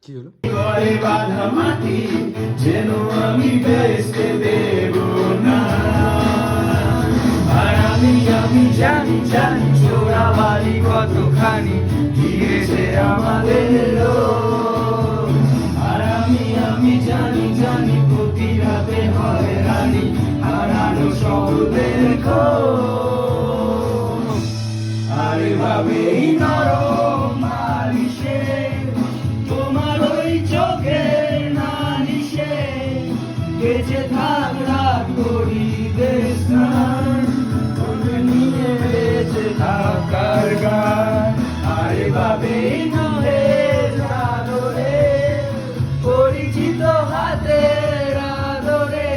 কি হলো? বাঁধা মাটি যেন আমি বেসতে দেব না, আর আমি জানি জানি চোরাবালি কতখানি গিয়েছে আমাদের লোক। আর আমি জানি জানি প্রতি রাতে হয় রানী হারানো শব্দের খোঁজ। আর ভাবেই নরম মালিশে তোমার ওই চোখের নালিশে বেঁচে থাক রাত করি দেশ স্নান, তোকে নিয়ে বেঁচে থাকার গান। আর ভাবেই নহের আদরে পরিচিত হাতের আদরে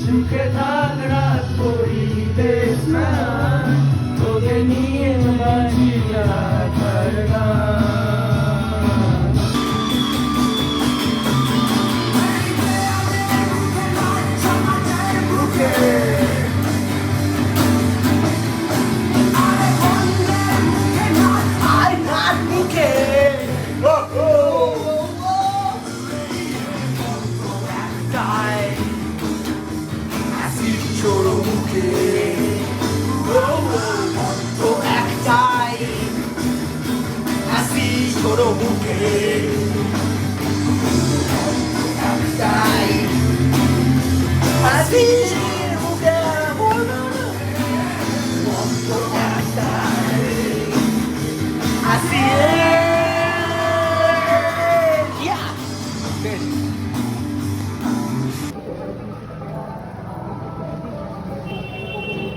সুখে থাক রাত করি দেশ স্নান, তোকে নিয়ে বাঁচি থাকার গান।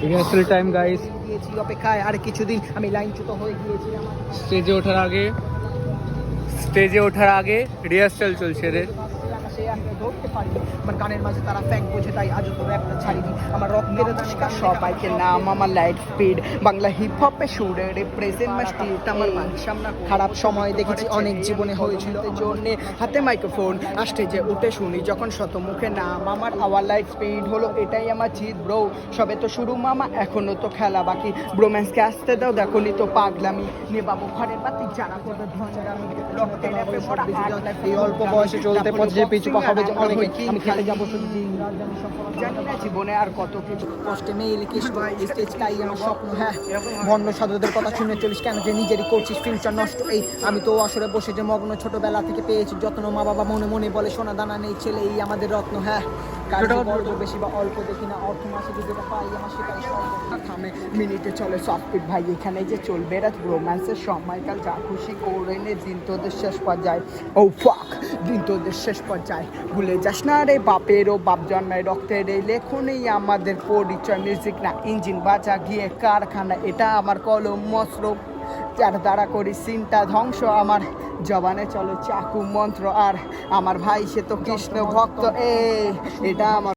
Rehearsal time guys. গিয়েছি অপেক্ষায় আর কিছুদিন, আমি লাইনচ্যুত হয়ে গিয়েছি। স্টেজে ওঠার আগে রিহার্সাল চলছে রে। ধরতে পারিনি আমার গানের মাঝে তারা ফ্যাক বোঝে, তাই আজও তো একটা ছাড়িনি। আমার রক্তের নমস্কার সবাইকে, নাম আমার লাইট স্পিড, বাংলা হিপ হপে সুরে রিপ্রেজেন্ট মাই স্ট্রিট। আমার সামনে খারাপ সময় দেখেছি অনেক, জীবনে হয়েছিল জন্যে হাতে মাইক্রোফোন স্টেজে উঠে শুনি যখন শত মুখে নাম আমার। আওয়ার লাইট স্পিড হলো এটাই আমার জিত ব্রো, সবে তো শুরু মামা এখনো তো খেলা বাকি। ব্রোম্যান্সকে আসতে দাও, দেখো নি তো পাগলামি নিয়ে বাবু ঘরের বাতি যারা করবে ধনরামি। রক্তের অ্যাপে ভরা এই অল্প বয়সে চলতে পথে পিছু পা হবে যে অনেকে। আমি খেলে যাবো শুধু দিন রাত, জানি না জীবনে আর কত কিছু কষ্টে মেয়ে লিখিস স্টেজটাই আমার স্বপ্ন। হ্যাঁ, ভণ্ড সাধুদের কথা শুনে চলিস কেন যে নিজেরই করছিস ফিউচার নষ্ট। এই আমি তো আসরে বসে যে মগ্ন, ছোটবেলা থেকে পেয়েছি যত্ন, মা বাবা মনে মনে বলে সোনা দানা নেই ছেলে এই আমাদের রত্ন। হ্যাঁ, গল্প বেশি বা অল্প দেখি না, অর্থ মাসে যদি পাই আমার সেটাই থামে মিনিটে চলে সফটফিট ভাই। এখানে যে চলবে রাত রোম্যান্সের সময়কাল, যা খুশি করে নে দিন তোদের শেষ পর্যায়ে। ও ফাক, দিন তোদের শেষ পর্যায়ে। ভুলে যাস না রে বাপেরও বাপ জন্মায় রক্তের এই লেখনেই আমাদের পরিচয়। মিউজিক না ইঞ্জিন বাজা গিয়ে কারখানা, এটা আমার কলম মস্ত্র যার দ্বারা করি চিন্তা ধ্বংস। আমার জবানে চলে চাকু মন্ত্র, আর আমার ভাই সে তো কৃষ্ণ ভক্ত। এটা আমার